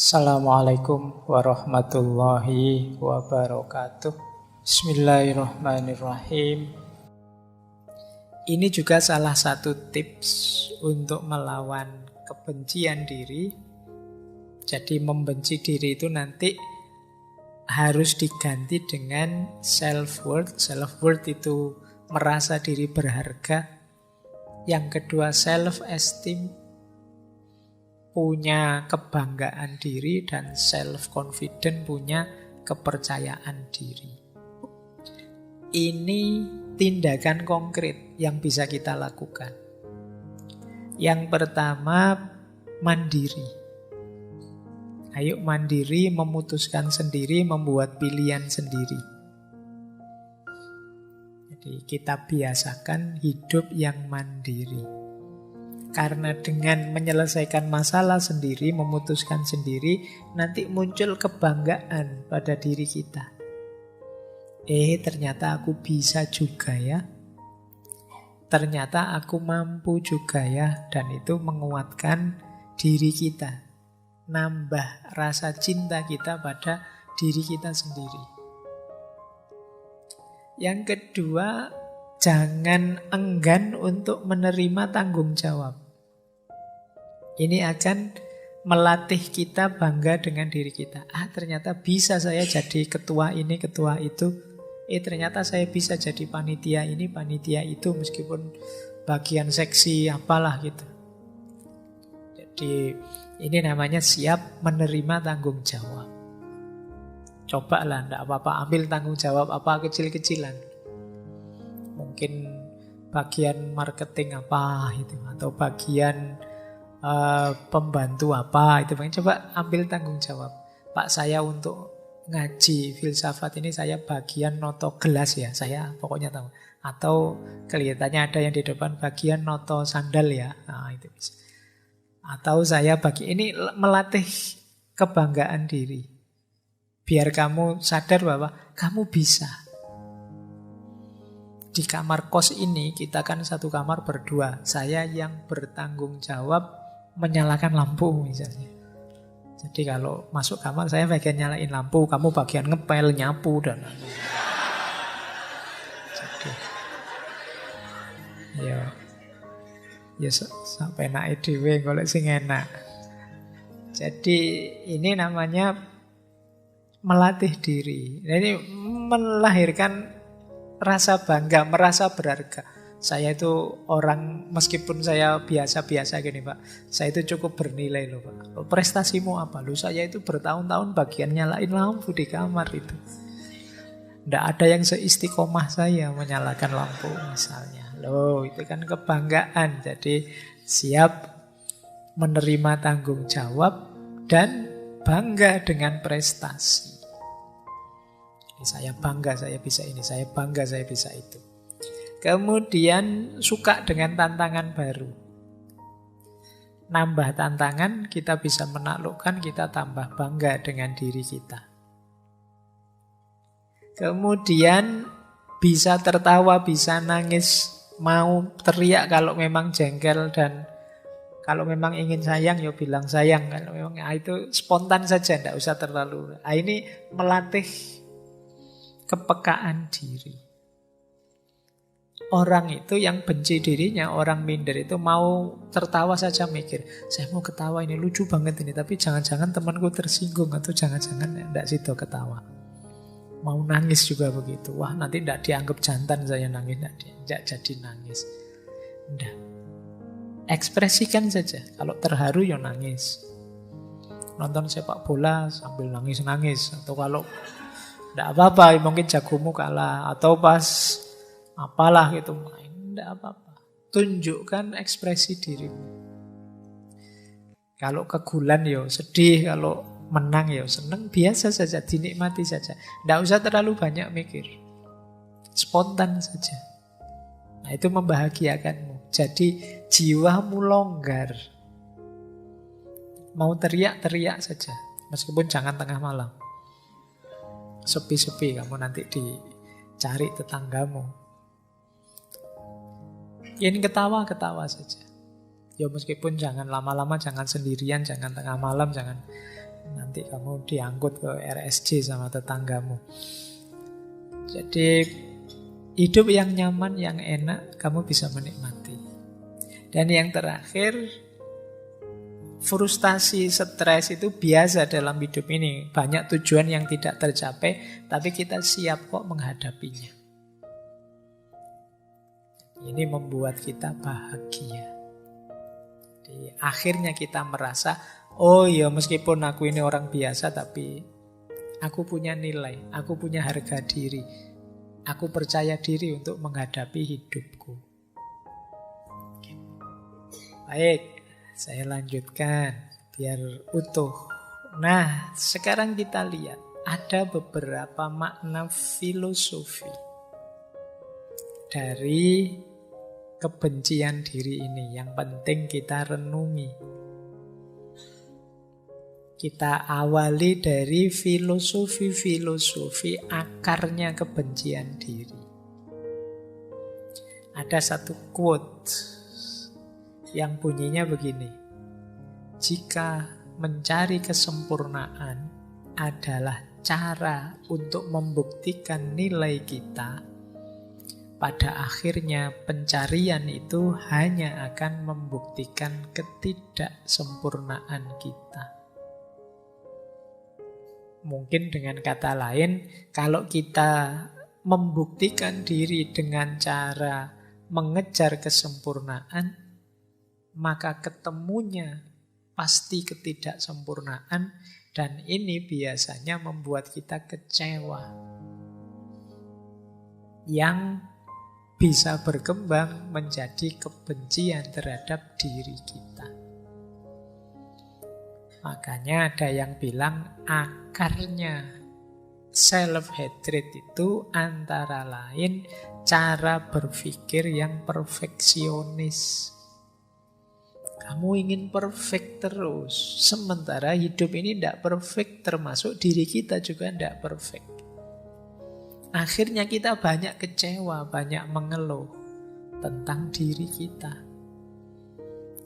Assalamualaikum warahmatullahi wabarakatuh. Bismillahirrahmanirrahim. Ini juga salah satu tips untuk melawan kebencian diri. Jadi membenci diri itu nanti harus diganti dengan self-worth. Self-worth itu merasa diri berharga. Yang kedua self-esteem, punya kebanggaan diri, dan self-confident, punya kepercayaan diri. Ini tindakan konkret yang bisa kita lakukan. Yang pertama, mandiri. Ayo mandiri, memutuskan sendiri, membuat pilihan sendiri. Jadi kita biasakan hidup yang mandiri. Karena dengan menyelesaikan masalah sendiri, memutuskan sendiri, nanti muncul kebanggaan pada diri kita. Ternyata aku bisa juga ya. Ternyata aku mampu juga ya. Dan itu menguatkan diri kita. Nambah rasa cinta kita pada diri kita sendiri. Yang kedua, jangan enggan untuk menerima tanggung jawab. Ini akan melatih kita bangga dengan diri kita. Ternyata bisa saya jadi ketua ini, ketua itu. Ternyata saya bisa jadi panitia ini, panitia itu, meskipun bagian seksi apalah gitu. Jadi ini namanya siap menerima tanggung jawab. Cobalah, enggak apa-apa, ambil tanggung jawab apa kecil-kecilan. Mungkin bagian marketing apa itu, atau bagian pembantu apa itu, coba ambil tanggung jawab. Pak, saya untuk ngaji filsafat ini saya bagian noto gelas ya, saya pokoknya tahu. Atau kelihatannya ada yang di depan bagian noto sandal ya, itu bisa. Atau saya ini melatih kebanggaan diri, biar kamu sadar bahwa kamu bisa. Di kamar kos ini kita kan satu kamar berdua, saya yang bertanggung jawab menyalakan lampu misalnya. Jadi kalau masuk kamar saya bagian nyalain lampu, kamu bagian ngepel, nyapu dan jadi ya sampai naik dhewe golek sing enak. Jadi ini namanya melatih diri. Ini melahirkan rasa bangga, merasa berharga. Saya itu orang, meskipun saya biasa-biasa gini Pak, saya itu cukup bernilai loh Pak. Prestasimu apa? Saya itu bertahun-tahun bagian nyalain lampu di kamar itu. Nggak ada yang seistiqomah saya menyalakan lampu misalnya. Itu kan kebanggaan. Jadi siap menerima tanggung jawab dan bangga dengan prestasi. Saya bangga saya bisa ini, saya bangga saya bisa itu. Kemudian suka dengan tantangan baru. Nambah tantangan, kita bisa menaklukkan, kita tambah bangga dengan diri kita. Kemudian bisa tertawa, bisa nangis, mau teriak kalau memang jengkel, dan kalau memang ingin sayang, ya bilang sayang. Kalau memang itu spontan saja, tidak usah terlalu. Ini melatih kepekaan diri. Orang itu yang benci dirinya, orang minder itu mau tertawa saja mikir, saya mau ketawa ini lucu banget ini, tapi jangan-jangan temanku tersinggung, atau jangan-jangan tidak situ ketawa. Mau nangis juga begitu. Wah, nanti tidak dianggap jantan saya nangis, tidak jadi nangis. Tidak. Ekspresikan saja. Kalau terharu ya nangis. Nonton sepak bola sambil nangis-nangis. Atau kalau tidak apa-apa, mungkin jagomu kalah. Atau pas apalah gitu, tidak apa-apa. Tunjukkan ekspresi dirimu. Kalau kegulan ya sedih, kalau menang ya senang, biasa saja, dinikmati saja. Tidak usah terlalu banyak mikir. Spontan saja. Nah, itu membahagiakanmu. Jadi jiwamu longgar. Mau teriak-teriak saja, meskipun jangan tengah malam. Sepi-sepi, kamu nanti dicari tetanggamu. Ini ketawa-ketawa saja. Ya meskipun jangan lama-lama, jangan sendirian, jangan tengah malam, jangan. Nanti kamu diangkut ke RSJ sama tetanggamu. Jadi hidup yang nyaman, yang enak, kamu bisa menikmati. Dan yang terakhir, frustasi, stres itu biasa dalam hidup ini. Banyak tujuan yang tidak tercapai, tapi kita siap kok menghadapinya. Ini membuat kita bahagia. Jadi akhirnya kita merasa, oh ya meskipun aku ini orang biasa, tapi aku punya nilai, aku punya harga diri. Aku percaya diri untuk menghadapi hidupku. Baik, saya lanjutkan biar utuh. Nah, sekarang kita lihat ada beberapa makna filosofi dari kebencian diri ini yang penting kita renungi. Kita awali dari filosofi akarnya kebencian diri. Ada satu quote yang bunyinya begini. Jika mencari kesempurnaan adalah cara untuk membuktikan nilai kita, pada akhirnya pencarian itu hanya akan membuktikan ketidaksempurnaan kita. Mungkin dengan kata lain, kalau kita membuktikan diri dengan cara mengejar kesempurnaan, maka ketemunya pasti ketidaksempurnaan, dan ini biasanya membuat kita kecewa. Yang bisa berkembang menjadi kebencian terhadap diri kita. Makanya ada yang bilang akarnya self-hatred itu antara lain cara berpikir yang perfeksionis. Kamu ingin perfect terus, sementara hidup ini tidak perfect, termasuk diri kita juga tidak perfect. Akhirnya kita banyak kecewa, banyak mengeluh tentang diri kita.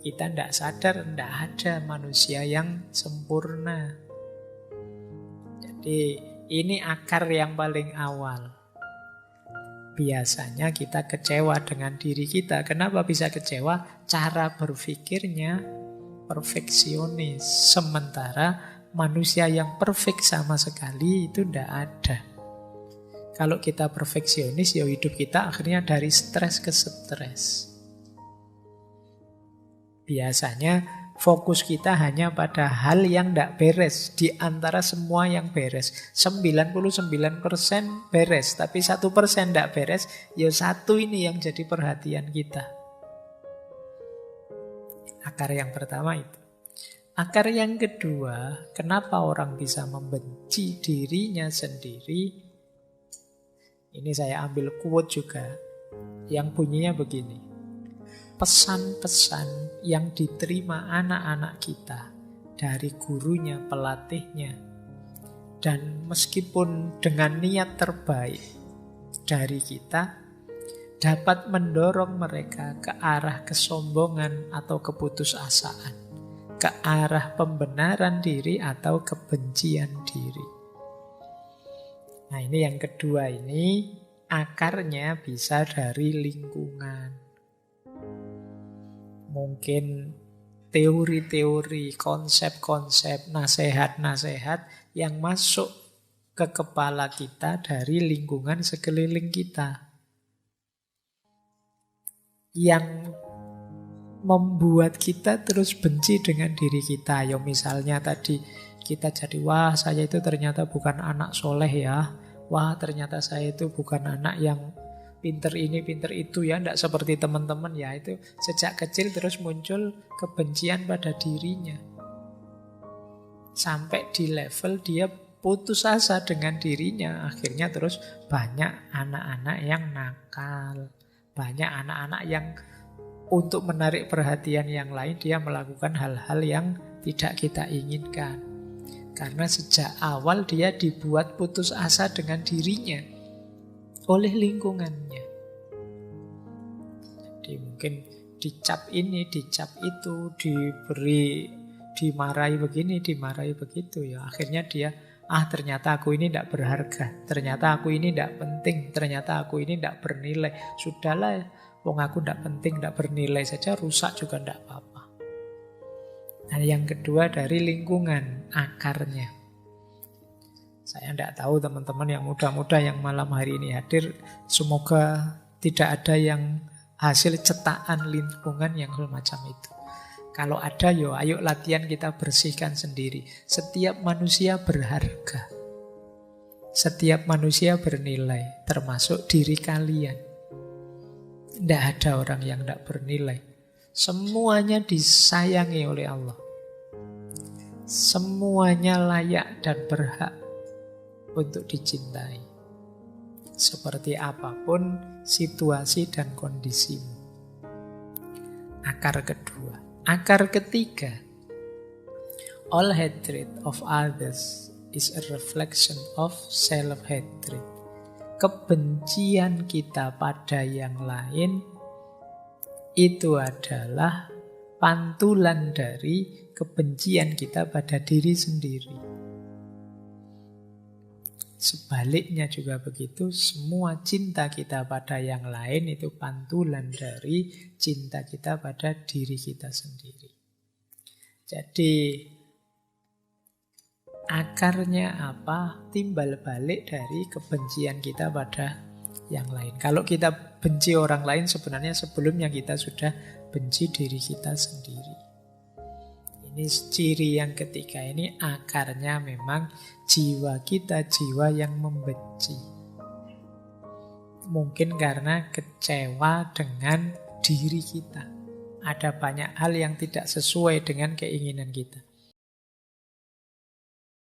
Kita tidak sadar, tidak ada manusia yang sempurna. Jadi ini akar yang paling awal. Biasanya kita kecewa dengan diri kita. Kenapa bisa kecewa? Cara berpikirnya perfeksionis. Sementara manusia yang perfect sama sekali itu tidak ada. Kalau kita perfeksionis, ya hidup kita akhirnya dari stres ke stres. Biasanya fokus kita hanya pada hal yang tidak beres di antara semua yang beres. 99% beres, tapi 1% tidak beres, ya satu ini yang jadi perhatian kita. Akar yang pertama itu. Akar yang kedua, kenapa orang bisa membenci dirinya sendiri? Ini saya ambil quote juga, yang bunyinya begini. Pesan-pesan yang diterima anak-anak kita dari gurunya, pelatihnya, dan meskipun dengan niat terbaik dari kita, dapat mendorong mereka ke arah kesombongan atau keputusasaan, ke arah pembenaran diri atau kebencian diri. Nah ini yang kedua, ini akarnya bisa dari lingkungan. Mungkin teori-teori, konsep-konsep, nasihat-nasihat yang masuk ke kepala kita dari lingkungan sekeliling kita. Yang membuat kita terus benci dengan diri kita. Ya misalnya tadi kita jadi, wah saya itu ternyata bukan anak soleh ya. Wah ternyata saya itu bukan anak yang pinter ini, pinter itu ya, tidak seperti teman-teman ya. Itu sejak kecil terus muncul kebencian pada dirinya. Sampai di level dia putus asa dengan dirinya. Akhirnya terus banyak anak-anak yang nakal. Banyak anak-anak yang untuk menarik perhatian yang lain, dia melakukan hal-hal yang tidak kita inginkan. Karena sejak awal dia dibuat putus asa dengan dirinya oleh lingkungannya. Jadi mungkin dicap ini, dicap itu, diberi dimarahi begini, dimarahi begitu, ya akhirnya dia, ternyata aku ini tidak berharga, ternyata aku ini tidak penting, ternyata aku ini tidak bernilai. Sudahlah, wong aku tidak penting, tidak bernilai saja, rusak juga tidak apa-apa. Nah, yang kedua dari lingkungan, akarnya. Saya tidak tahu teman-teman yang muda-muda yang malam hari ini hadir, semoga tidak ada yang hasil cetakan lingkungan yang semacam itu. Kalau ada, ayo latihan kita bersihkan sendiri. Setiap manusia berharga. Setiap manusia bernilai, termasuk diri kalian. Tidak ada orang yang tidak bernilai. Semuanya disayangi oleh Allah. Semuanya layak dan berhak untuk dicintai. Seperti apapun situasi dan kondisimu. Akar kedua. Akar ketiga. All hatred of others is a reflection of self-hatred. Kebencian kita pada yang lain itu adalah pantulan dari kebencian kita pada diri sendiri. Sebaliknya juga begitu, semua cinta kita pada yang lain itu pantulan dari cinta kita pada diri kita sendiri. Jadi akarnya apa? Timbal balik dari kebencian kita pada yang lain. Kalau kita benci orang lain, sebenarnya sebelumnya kita sudah benci diri kita sendiri. Ini ciri yang ketiga, ini akarnya memang jiwa kita, jiwa yang membenci. Mungkin karena kecewa dengan diri kita. Ada banyak hal yang tidak sesuai dengan keinginan kita.